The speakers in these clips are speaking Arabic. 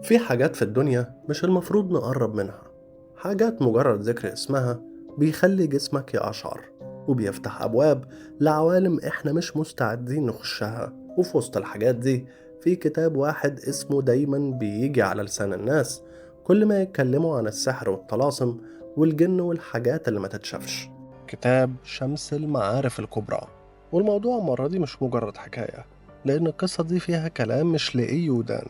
في حاجات في الدنيا مش المفروض نقرب منها. حاجات مجرد ذكر اسمها بيخلي جسمك يقشعر، وبيفتح أبواب لعوالم إحنا مش مستعدين نخشها. وفي وسط الحاجات دي في كتاب واحد اسمه دايما بيجي على لسان الناس كل ما يتكلموا عن السحر والطلاسم والجن والحاجات اللي ما تتشافش. كتاب شمس المعارف الكبرى. والموضوع المرة دي مش مجرد حكاية، لأن القصة دي فيها كلام مش لأي ودان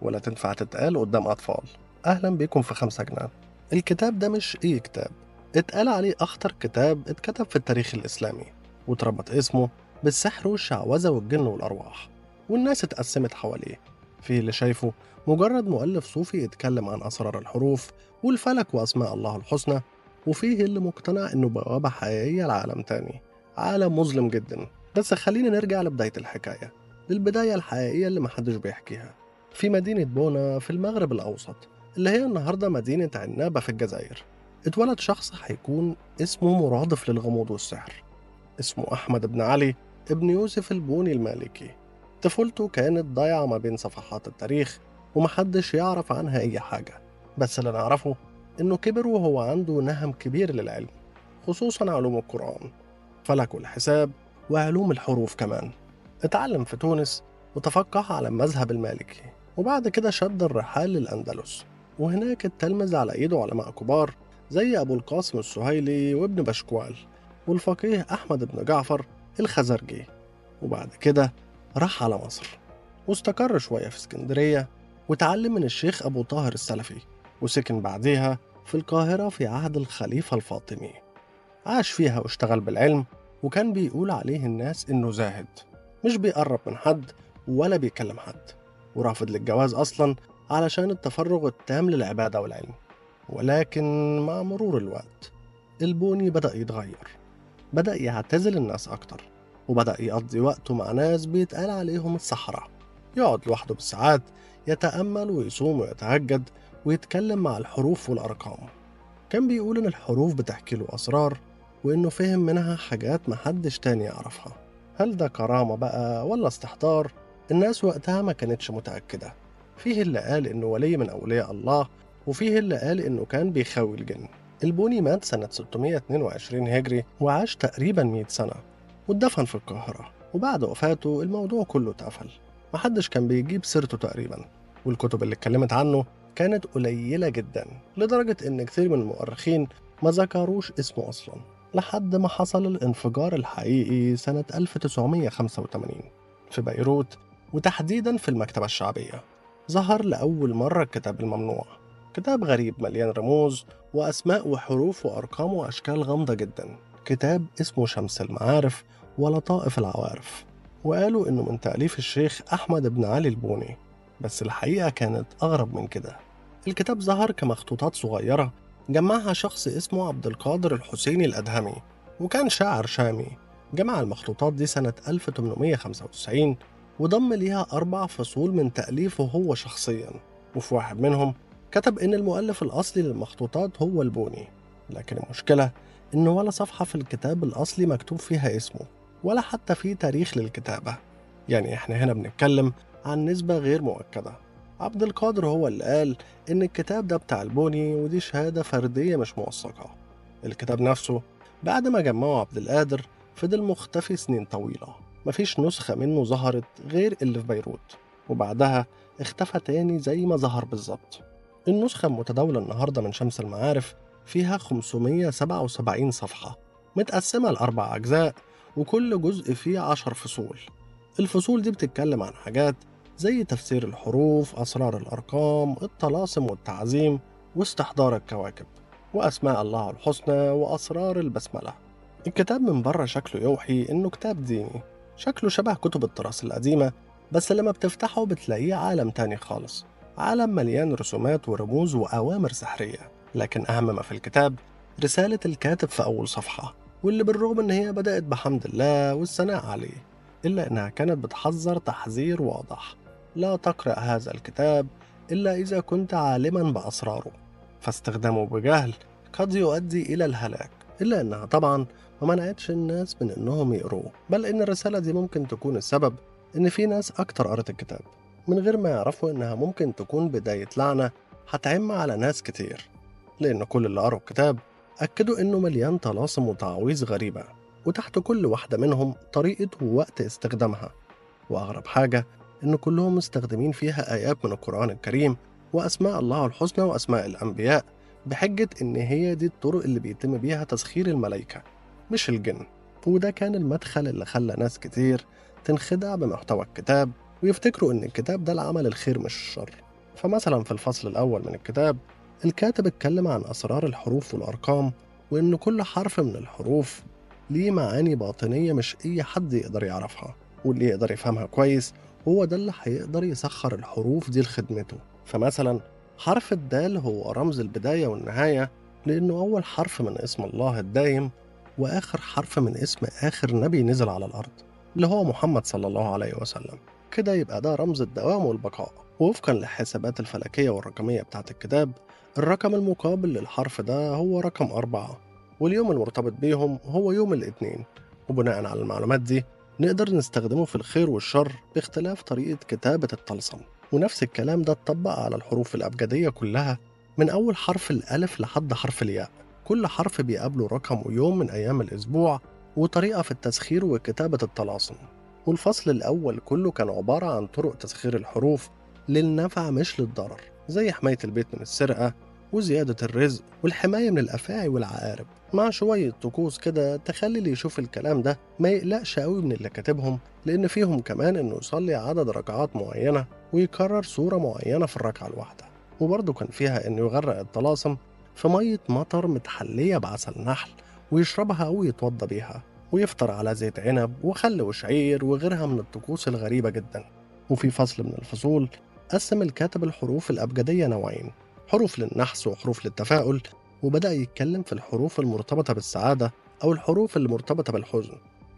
ولا تنفع تتقال قدام أطفال. أهلا بيكم في 5 جنيه. الكتاب ده مش أي كتاب، اتقال عليه أخطر كتاب اتكتب في التاريخ الإسلامي، واتربط اسمه بالسحر والشعوذة والجن والأرواح، والناس اتقسمت حواليه. في اللي شايفه مجرد مؤلف صوفي يتكلم عن أسرار الحروف والفلك وأسماء الله الحسنى، وفيه اللي مقتنع إنه بوابة حقيقية لعالم تاني، عالم مظلم جدا. بس خلينا نرجع لبداية الحكاية، للبداية الحقيقية اللي محدش بيحكيها. في مدينة بونا في المغرب الأوسط، اللي هي النهاردة مدينة عنابة في الجزائر، اتولد شخص هيكون اسمه مرادف للغموض والسحر. اسمه أحمد بن علي ابن يوسف البوني المالكي. طفولته كانت ضايعة ما بين صفحات التاريخ، ومحدش يعرف عنها أي حاجة. بس اللي نعرفه إنه كبر وهو عنده نهم كبير للعلم، خصوصا علوم القرآن، فلك والحساب، وعلوم الحروف كمان. اتعلم في تونس وتفقه على المذهب المالكي، وبعد كده شد الرحال للأندلس، وهناك اتلمذ على إيده علماء كبار زي أبو القاسم السهيلي وابن بشكوال والفقيه أحمد بن جعفر الخزرجي. وبعد كده راح على مصر واستقر شوية في اسكندرية، وتعلم من الشيخ أبو طاهر السلفي، وسكن بعديها في القاهرة في عهد الخليفة الفاطمي. عاش فيها واشتغل بالعلم، وكان بيقول عليه الناس إنه زاهد، مش بيقرب من حد ولا بيكلم حد، ورافض للجواز أصلا علشان التفرغ التام للعبادة والعلم. ولكن مع مرور الوقت البوني بدأ يتغير، بدأ يعتزل الناس أكتر، وبدأ يقضي وقته مع ناس بيتقال عليهم السحرة. يقعد لوحده بالساعات يتأمل ويصوم ويتهجد ويتكلم مع الحروف والأرقام. كان بيقول إن الحروف بتحكي له أسرار، وإنه فهم منها حاجات محدش تاني يعرفها. هل ده كرامة بقى ولا استحضار؟ الناس وقتها ما كانتش متأكدة. فيه اللي قال إنه ولي من أولياء الله، وفيه اللي قال إنه كان بيخوي الجن. البوني مات سنة 622 هجري وعاش تقريبا 100 سنة، واتدفن في القاهرة. وبعد وفاته الموضوع كله اتقفل، محدش كان بيجيب سيرته تقريبا، والكتب اللي اتكلمت عنه كانت قليلة جدا، لدرجة إن كثير من المؤرخين ما ذكروش اسمه أصلا، لحد ما حصل الانفجار الحقيقي سنة 1985 في بيروت، وتحديدا في المكتبة الشعبية. ظهر لأول مرة الكتاب الممنوع، كتاب غريب مليان رموز وأسماء وحروف وأرقام وأشكال غامضة جدا، كتاب اسمه شمس المعارف ولطائف العوارف. وقالوا إنه من تأليف الشيخ أحمد بن علي البوني، بس الحقيقة كانت أغرب من كده. الكتاب ظهر كمخطوطات صغيرة جمعها شخص اسمه عبد القادر الحسيني الأدهمي، وكان شاعر شامي. جمع المخطوطات دي سنة 1895، وضم ليها 4 فصول من تأليفه هو شخصيا، وفي واحد منهم كتب إن المؤلف الأصلي للمخطوطات هو البوني. لكن المشكلة إن ولا صفحة في الكتاب الأصلي مكتوب فيها اسمه، ولا حتى في تاريخ للكتابة. يعني إحنا هنا بنتكلم عن نسبة غير مؤكدة. عبد القادر هو اللي قال إن الكتاب ده بتاع البوني، ودي شهادة فردية مش موثقة. الكتاب نفسه بعد ما جمعه عبد القادر فضل مختفي سنين طويلة، مفيش نسخة منه ظهرت غير اللي في بيروت، وبعدها اختفى تاني زي ما ظهر بالظبط. النسخة المتداولة النهاردة من شمس المعارف فيها 577 صفحة، متقسمة ل4 أجزاء، وكل جزء فيه 10 فصول. الفصول دي بتتكلم عن حاجات زي تفسير الحروف، أسرار الأرقام، الطلاسم والتعزيم، واستحضار الكواكب، وأسماء الله الحسنى، وأسرار البسملة. الكتاب من بره شكله يوحي إنه كتاب ديني، شكله شبه كتب التراث القديمة، بس لما بتفتحه بتلاقيه عالم تاني خالص، عالم مليان رسومات ورموز وأوامر سحرية. لكن أهم ما في الكتاب رسالة الكاتب في أول صفحة، واللي بالرغم إن هي بدأت بحمد الله والثناء عليه، إلا إنها كانت بتحذر تحذير واضح: لا تقرأ هذا الكتاب إلا إذا كنت عالما بأسراره، فاستخدامه بجهل قد يؤدي إلى الهلاك. إلا إنها طبعا ما منعتش الناس من إنهم يقروه، بل إن الرسالة دي ممكن تكون السبب إن في ناس أكتر قرأت الكتاب، من غير ما يعرفوا إنها ممكن تكون بداية لعنة هتعم على ناس كتير، لأن كل اللي قروا الكتاب أكدوا إنه مليان طلاسم وتعاويذ غريبة، وتحت كل واحدة منهم طريقة ووقت استخدامها. وأغرب حاجة إن كلهم مستخدمين فيها آيات من القرآن الكريم وأسماء الله الحسنى وأسماء الأنبياء، بحجة إن هي دي الطرق اللي بيتم بيها تسخير الملائكة مش الجن. وده كان المدخل اللي خلى ناس كتير تنخدع بمحتوى الكتاب ويفتكروا إن الكتاب ده العمل الخير مش الشر. فمثلا في الفصل الأول من الكتاب الكاتب اتكلم عن أسرار الحروف والأرقام، وإن كل حرف من الحروف ليه معاني باطنية مش أي حد يقدر يعرفها، واللي يقدر يفهمها كويس هو ده اللي هيقدر يسخر الحروف دي لخدمته. فمثلا حرف الدال هو رمز البداية والنهاية، لأنه أول حرف من اسم الله الدايم وآخر حرف من اسم آخر نبي نزل على الأرض اللي هو محمد صلى الله عليه وسلم. كده يبقى ده رمز الدوام والبقاء. ووفقا للحسابات الفلكية والرقمية بتاعت الكتاب، الرقم المقابل للحرف ده هو رقم 4، واليوم المرتبط بيهم هو يوم الاثنين. وبناء على المعلومات دي نقدر نستخدمه في الخير والشر باختلاف طريقة كتابة الطلسم. ونفس الكلام ده اتطبق على الحروف الأبجدية كلها من أول حرف الألف لحد حرف الياء. كل حرف بيقابله رقم ويوم من أيام الأسبوع وطريقة في التسخير وكتابة الطلاسم. والفصل الأول كله كان عبارة عن طرق تسخير الحروف للنفع مش للضرر، زي حماية البيت من السرقة وزيادة الرزق والحماية من الأفاعي والعقارب، مع شوية طقوس كده تخلي اللي يشوف الكلام ده ما يقلقش قوي من اللي كاتبهم، لأن فيهم كمان إنه يصلي عدد ركعات معينة ويكرر سورة معينة في الركعة الواحدة. وبرضه كان فيها إنه يغرق الطلاسم في مية مطر متحلية بعسل نحل ويشربها أو يتوضى بيها، ويفطر على زيت عنب وخل وشعير وغيرها من الطقوس الغريبة جدا. وفي فصل من الفصول قسم الكاتب الحروف الأبجدية نوعين، حروف للنحس وحروف للتفاؤل، وبدأ يتكلم في الحروف المرتبطة بالسعادة أو الحروف اللي مرتبطة بالحزن.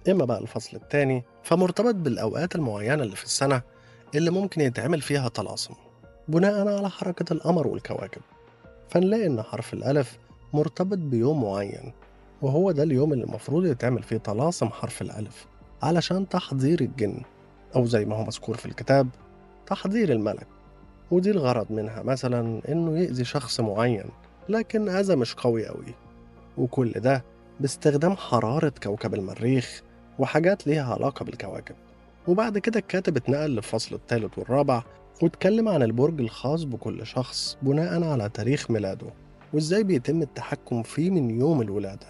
إما بقى الفصل الثاني فمرتبط بالأوقات المعينة اللي في السنة اللي ممكن يتعمل فيها طلاسم بناء على حركة القمر والكواكب. فنلاقي إن حرف الألف مرتبط بيوم معين، وهو ده اليوم اللي المفروض يتعمل فيه طلاسم حرف الألف علشان تحضير الجن، أو زي ما هو مذكور في الكتاب تحضير الملك. ودي الغرض منها مثلا إنه يأذي شخص معين لكن أذى مش قوي أوي، وكل ده باستخدام حرارة كوكب المريخ وحاجات ليها علاقة بالكواكب. وبعد كده الكاتب اتنقل للفصل الثالث والرابع واتكلم عن البرج الخاص بكل شخص بناء على تاريخ ميلاده وإزاي بيتم التحكم فيه من يوم الولادة.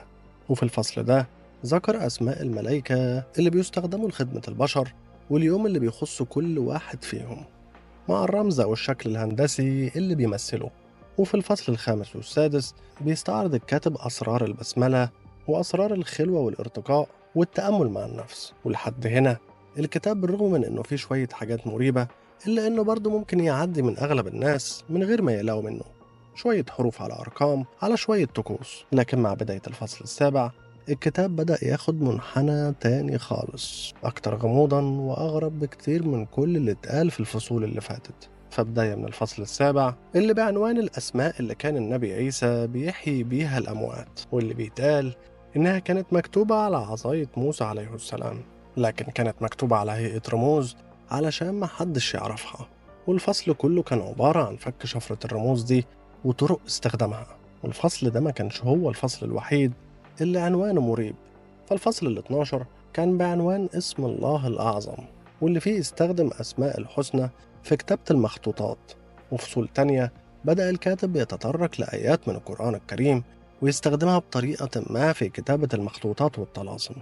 وفي الفصل ده ذكر أسماء الملائكة اللي بيستخدموا لخدمة البشر واليوم اللي بيخص كل واحد فيهم مع الرمز أو الشكل الهندسي اللي بيمثله. وفي الفصل الخامس والسادس بيستعرض الكاتب أسرار البسملة وأسرار الخلوة والارتقاء والتأمل مع النفس. ولحد هنا الكتاب بالرغم من إنه فيه شوية حاجات مريبة إلا إنه برضه ممكن يعدي من أغلب الناس من غير ما يقلقوا منه، شوية حروف على أرقام على شوية طقوس. لكن مع بداية الفصل السابع الكتاب بدأ ياخد منحنى تاني خالص، أكتر غموضا وأغرب بكتير من كل اللي اتقال في الفصول اللي فاتت. فبداية من الفصل السابع اللي بعنوان الأسماء اللي كان النبي عيسى بيحيي بيها الأموات، واللي بيتقال إنها كانت مكتوبة على عصاية موسى عليه السلام، لكن كانت مكتوبة على هيئة رموز علشان ما حدش يعرفها. والفصل كله كان عبارة عن فك شفرة الرموز دي وطرق استخدامها. والفصل ده ما كانش هو الفصل الوحيد اللي عنوانه مريب. فالفصل ال 12 كان بعنوان اسم الله الأعظم، واللي فيه استخدم أسماء الحسنى في كتابة المخطوطات. وفصول تانية بدأ الكاتب يتطرق لآيات من القرآن الكريم ويستخدمها بطريقة ما في كتابة المخطوطات والطلاسم،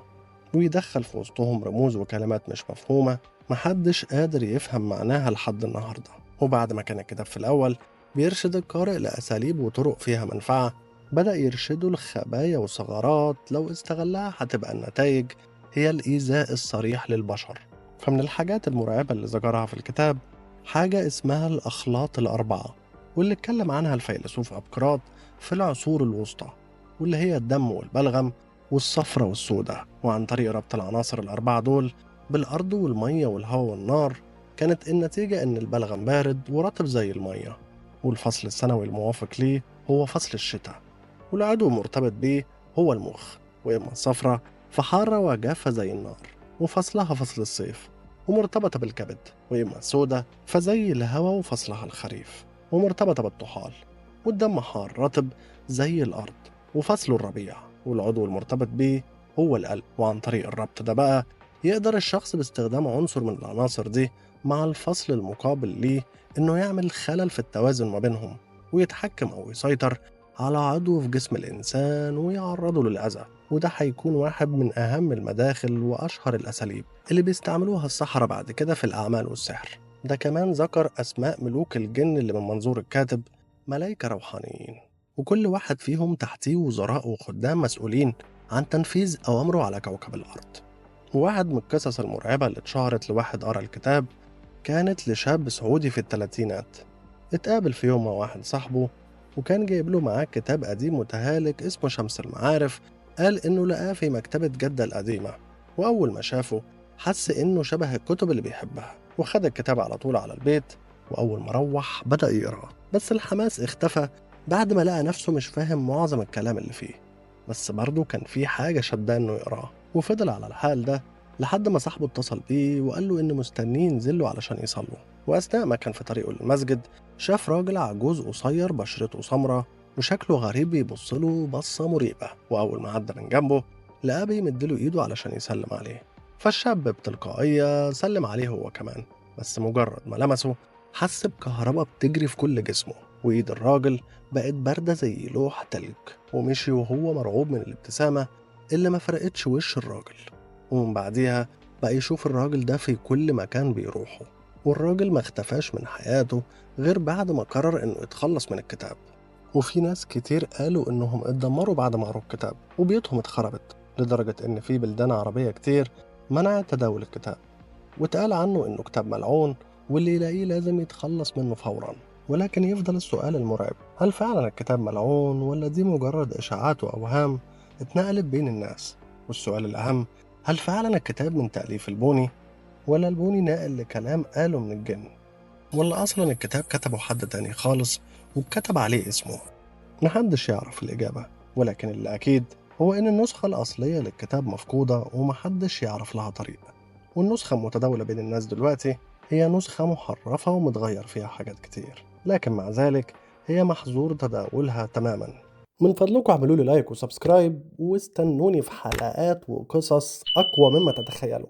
ويدخل في وسطهم رموز وكلمات مش مفهومة محدش قادر يفهم معناها لحد النهاردة. وبعد ما كان الكتاب في الأول بيرشد القارئ لأساليب وطرق فيها منفعة، بدأ يرشده لخبايا وثغرات لو استغلها هتبقى النتائج هي الإيذاء الصريح للبشر. فمن الحاجات المرعبة اللي ذكرها في الكتاب حاجة اسمها الأخلاط الأربعة، واللي اتكلم عنها الفيلسوف أبقراط في العصور الوسطى، واللي هي الدم والبلغم والصفرة والسودة. وعن طريق ربط العناصر الأربعة دول بالأرض والمية والهواء والنار كانت النتيجة إن البلغم بارد ورطب زي المية. والفصل السنوي الموافق ليه هو فصل الشتاء، والعضو المرتبط بيه هو المخ، وإما الصفرة فحارة وجافة زي النار، وفصلها فصل الصيف. ومرتبطة بالكبد، وإما سودة فزي الهوا وفصلها الخريف، ومرتبطة بالطحال، والدم حار رطب زي الأرض وفصله الربيع، والعضو المرتبط بيه هو القلب. وعن طريق الربط ده بقى يقدر الشخص باستخدام عنصر من العناصر دي مع الفصل المقابل ليه إنه يعمل خلل في التوازن ما بينهم، ويتحكم أو يسيطر على عضو في جسم الإنسان ويعرضه للأذى. وده هيكون واحد من أهم المداخل وأشهر الأساليب اللي بيستعملوها السحرة بعد كده في الأعمال والسحر. ده كمان ذكر أسماء ملوك الجن اللي من منظور الكاتب ملايكة روحانيين، وكل واحد فيهم تحتيه وزراء وخدام مسؤولين عن تنفيذ أوامره على كوكب الأرض. وواحد من القصص المرعبة اللي اتشهرت لواحد قرأ الكتاب كانت لشاب سعودي في الثلاثينات. اتقابل في يوم مع واحد صاحبه وكان جايب له معاه كتاب قديم متهالك اسمه شمس المعارف. قال إنه لقاه في مكتبة جدة القديمة، وأول ما شافه حس إنه شبه الكتب اللي بيحبها، وخد الكتاب على طول على البيت. وأول ما روح بدأ يقرأ، بس الحماس اختفى بعد ما لقى نفسه مش فاهم معظم الكلام اللي فيه. بس برضه كان في حاجة شداه إنه يقراه، وفضل على الحال ده لحد ما صاحبه اتصل بيه وقال له إنه مستنيه ينزله علشان يصلوا. وأثناء ما كان في طريقه للمسجد شاف راجل عجوز قصير بشرته سمرة وشكله غريب بيبصله بصة مريبة، وأول ما عدى من جنبه لقاه بيمدله إيده علشان يسلم عليه. فالشاب بتلقائية سلم عليه هو كمان، بس مجرد ما لمسه حس بكهرباء بتجري في كل جسمه، وإيد الراجل بقت باردة زي لوح تلج، ومشي وهو مرعوب من الابتسامة اللي ما فرقتش وش الراجل. ومن بعديها بقى يشوف الراجل ده في كل مكان بيروحه، والراجل ما اختفاش من حياته غير بعد ما قرر إنه يتخلص من الكتاب. وفي ناس كتير قالوا إنهم اتدمروا بعد ما قروا الكتاب وبيوتهم اتخربت، لدرجة إن في بلدان عربية كتير منعت تداول الكتاب، واتقال عنه إنه كتاب ملعون واللي يلاقيه لازم يتخلص منه فورا. ولكن يفضل السؤال المرعب، هل فعلا الكتاب ملعون ولا دي مجرد إشاعات وأوهام اتنقلت بين الناس؟ والسؤال الأهم، هل فعلا الكتاب من تأليف البوني، ولا البوني ناقل لكلام قاله من الجن، ولا أصلا الكتاب كتبه حد تاني خالص وكتب عليه اسمه؟ محدش يعرف الإجابة، ولكن اللي أكيد هو إن النسخة الأصلية للكتاب مفقودة ومحدش يعرف لها طريق، والنسخة المتداولة بين الناس دلوقتي هي نسخة محرفة ومتغير فيها حاجات كتير، لكن مع ذلك هي محظور تداولها تماما. من فضلكم اعملوا لي لايك وسبسكرايب، واستنوني في حلقات وقصص أقوى مما تتخيلوا.